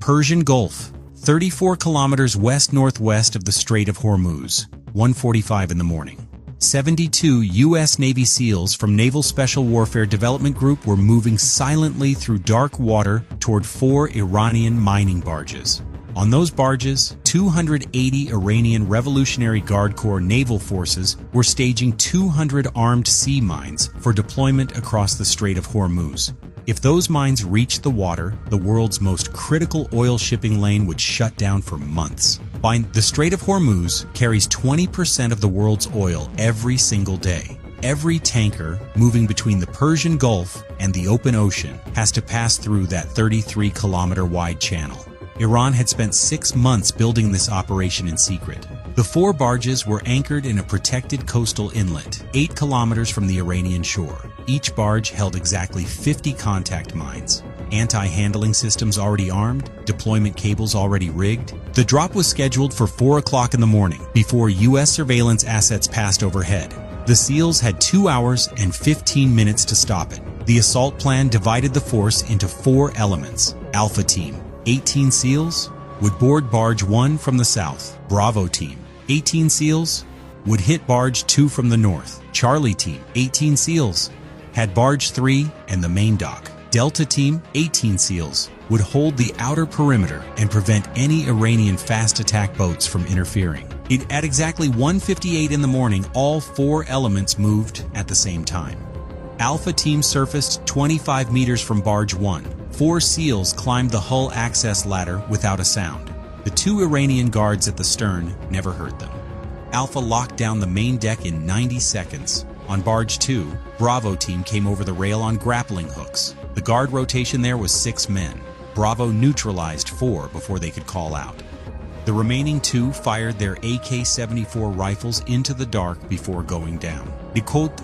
Persian Gulf, 34 kilometers west-northwest of the Strait of Hormuz, 1:45 in the morning. 72 U.S. Navy SEALs from Naval Special Warfare Development Group were moving silently through dark water toward 4 Iranian mining barges. On those barges, 280 Iranian Revolutionary Guard Corps naval forces were staging 200 armed sea mines for deployment across the Strait of Hormuz. If those mines reached the water, the world's most critical oil shipping lane would shut down for months. The Strait of Hormuz carries 20% of the world's oil every single day. Every tanker moving between the Persian Gulf and the open ocean has to pass through that 33-kilometer-wide channel. Iran had spent 6 months building this operation in secret. The 4 barges were anchored in a protected coastal inlet, 8 kilometers from the Iranian shore. Each barge held exactly 50 contact mines. Anti-handling systems already armed, deployment cables already rigged. The drop was scheduled for 4 o'clock in the morning, before U.S. surveillance assets passed overhead. The SEALs had 2 hours and 15 minutes to stop it. The assault plan divided the force into 4 elements. Alpha Team, 18 SEALs, would board Barge 1 from the south. Bravo Team, 18 SEALs, would hit Barge 2 from the north. Charlie Team, 18 SEALs, had Barge 3 and the main dock. Delta Team, 18 SEALs, would hold the outer perimeter and prevent any Iranian fast attack boats from interfering. At exactly 1:58 in the morning, all 4 elements moved at the same time. Alpha Team surfaced 25 meters from Barge 1. 4 SEALs climbed the hull access ladder without a sound. The 2 Iranian guards at the stern never heard them. Alpha locked down the main deck in 90 seconds. On Barge 2, Bravo Team came over the rail on grappling hooks. The guard rotation there was 6 men. Bravo neutralized 4 before they could call out. The remaining 2 fired their AK-74 rifles into the dark before going down.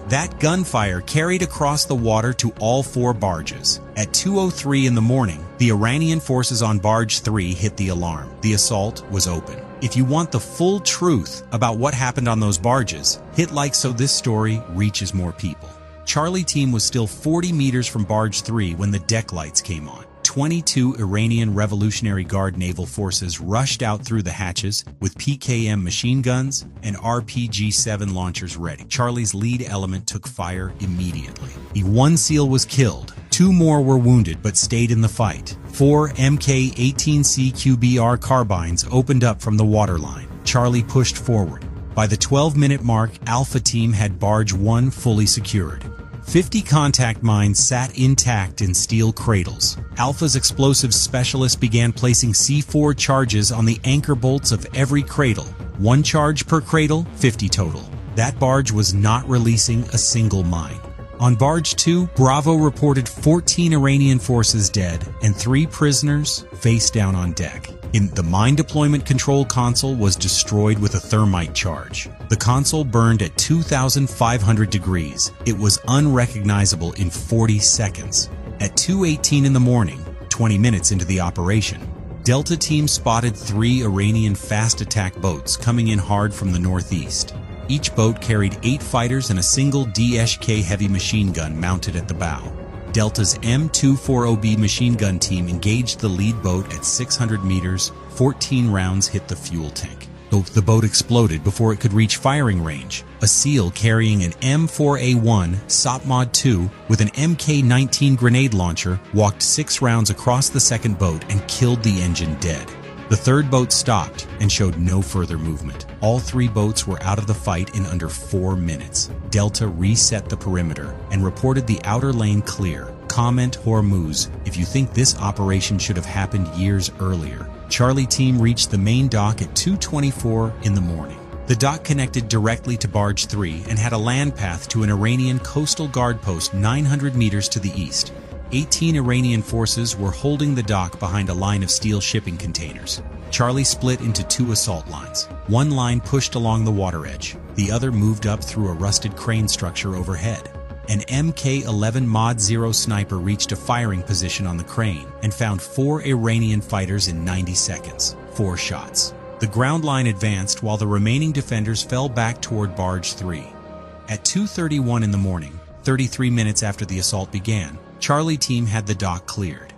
That gunfire carried across the water to all 4 barges. At 2:03 in the morning, the Iranian forces on Barge 3 hit the alarm. The assault was open. If you want the full truth about what happened on those barges, hit like so this story reaches more people. Charlie Team was still 40 meters from Barge 3 when the deck lights came on. 22 Iranian Revolutionary Guard naval forces rushed out through the hatches with PKM machine guns and RPG-7 launchers ready. Charlie's lead element took fire immediately. 1 SEAL was killed. 2 more were wounded but stayed in the fight. 4 Mk-18C QBR carbines opened up from the waterline. Charlie pushed forward. By the 12-minute mark, Alpha Team had Barge 1 fully secured. 50 contact mines sat intact in steel cradles. Alpha's explosives specialist began placing C4 charges on the anchor bolts of every cradle. 1 charge per cradle, 50 total. That barge was not releasing a single mine. On Barge 2, Bravo reported 14 Iranian forces dead and 3 prisoners face down on deck. The mine deployment control console was destroyed with a thermite charge. The console burned at 2,500 degrees. It was unrecognizable in 40 seconds. At 2:18 in the morning, 20 minutes into the operation, Delta Team spotted 3 Iranian fast attack boats coming in hard from the northeast. Each boat carried 8 fighters and a single DSK heavy machine gun mounted at the bow. Delta's M240B machine gun team engaged the lead boat at 600 meters. 14 rounds hit the fuel tank. The boat exploded before it could reach firing range. A SEAL carrying an M4A1 SOP-Mod 2 with an MK-19 grenade launcher walked 6 rounds across the second boat and killed the engine dead. The third boat stopped and showed no further movement. All 3 boats were out of the fight in under 4 minutes. Delta reset the perimeter and reported the outer lane clear. Comment Hormuz if you think this operation should have happened years earlier. Charlie Team reached the main dock at 2:24 in the morning. The dock connected directly to Barge 3 and had a land path to an Iranian coastal guard post 900 meters to the east. 18 Iranian forces were holding the dock behind a line of steel shipping containers. Charlie split into 2 assault lines. One line pushed along the water edge. The other moved up through a rusted crane structure overhead. An Mk-11 Mod 0 sniper reached a firing position on the crane and found 4 Iranian fighters in 90 seconds. 4 shots. The ground line advanced while the remaining defenders fell back toward Barge 3. At 2:31 in the morning, 33 minutes after the assault began, Charlie Team had the dock cleared.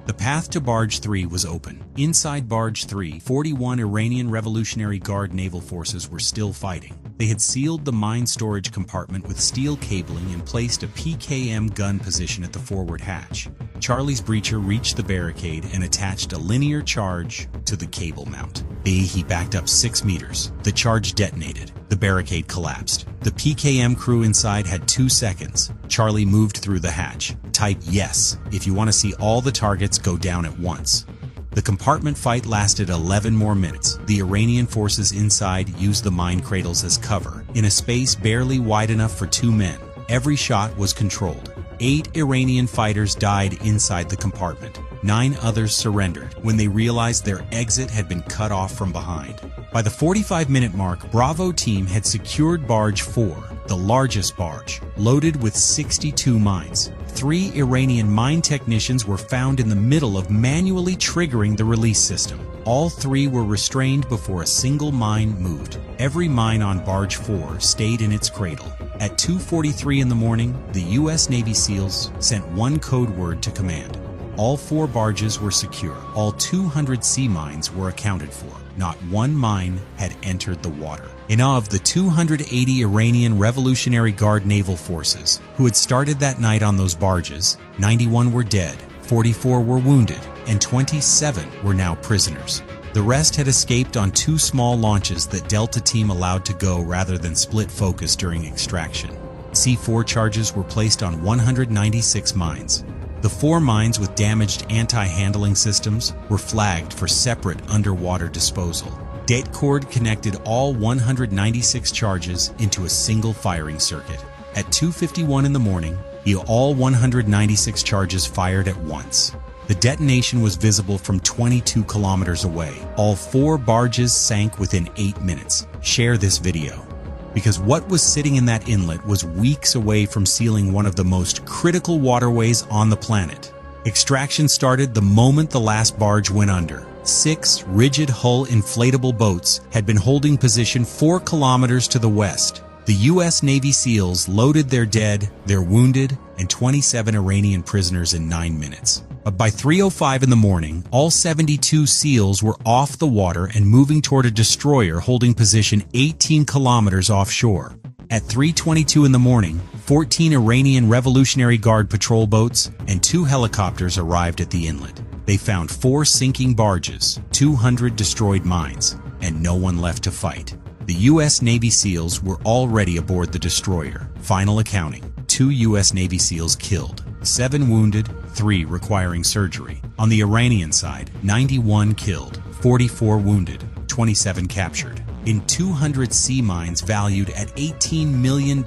The path to Barge 3 was open. Inside Barge 3, 41 Iranian Revolutionary Guard naval forces were still fighting. They had sealed the mine storage compartment with steel cabling and placed a PKM gun position at the forward hatch. Charlie's breacher reached the barricade and attached a linear charge to the cable mount. He backed up 6 meters. The charge detonated. The barricade collapsed. The PKM crew inside had 2 seconds. Charlie moved through the hatch. Type yes if you want to see all the targets go down at once. The compartment fight lasted 11 more minutes. The Iranian forces inside used the mine cradles as cover, in a space barely wide enough for 2 men. Every shot was controlled. 8 Iranian fighters died inside the compartment. 9 others surrendered when they realized their exit had been cut off from behind. By the 45-minute mark, Bravo team had secured Barge 4, the largest barge, loaded with 62 mines. 3 Iranian mine technicians were found in the middle of manually triggering the release system. All 3 were restrained before a single mine moved. Every mine on Barge 4 stayed in its cradle. At 2:43 in the morning, the U.S. Navy SEALs sent one code word to command. All 4 barges were secure. All 200 sea mines were accounted for. Not one mine had entered the water. And of the 280 Iranian Revolutionary Guard naval forces who had started that night on those barges, 91 were dead, 44 were wounded, and 27 were now prisoners. The rest had escaped on 2 small launches that Delta Team allowed to go rather than split focus during extraction. C4 charges were placed on 196 mines. The 4 mines with damaged anti-handling systems were flagged for separate underwater disposal. Det cord connected all 196 charges into a single firing circuit. At 2:51 in the morning, all 196 charges fired at once. The detonation was visible from 22 kilometers away. All 4 barges sank within 8 minutes. Share this video, because what was sitting in that inlet was weeks away from sealing one of the most critical waterways on the planet. Extraction started the moment the last barge went under. 6 rigid-hull inflatable boats had been holding position 4 kilometers to the west. The U.S. Navy SEALs loaded their dead, their wounded, and 27 Iranian prisoners in 9 minutes. But by 3:05 in the morning, all 72 SEALs were off the water and moving toward a destroyer holding position 18 kilometers offshore. At 3:22 in the morning, 14 Iranian Revolutionary Guard patrol boats and 2 helicopters arrived at the inlet. They found 4 sinking barges, 200 destroyed mines, and no one left to fight. The U.S. Navy SEALs were already aboard the destroyer. Final accounting: 2 U.S. Navy SEALs killed, 7 wounded, 3 requiring surgery. On the Iranian side, 91 killed, 44 wounded, 27 captured. In 200 sea mines valued at $18 million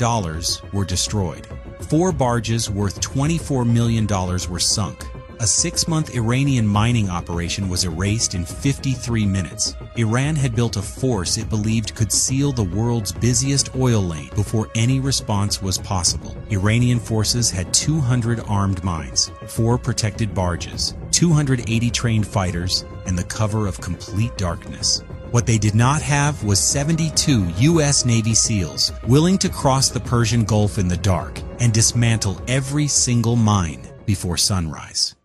were destroyed. 4 barges worth $24 million were sunk. A 6-month Iranian mining operation was erased in 53 minutes. Iran had built a force it believed could seal the world's busiest oil lane before any response was possible. Iranian forces had 200 armed mines, 4 protected barges, 280 trained fighters, and the cover of complete darkness. What they did not have was 72 U.S. Navy SEALs willing to cross the Persian Gulf in the dark and dismantle every single mine before sunrise.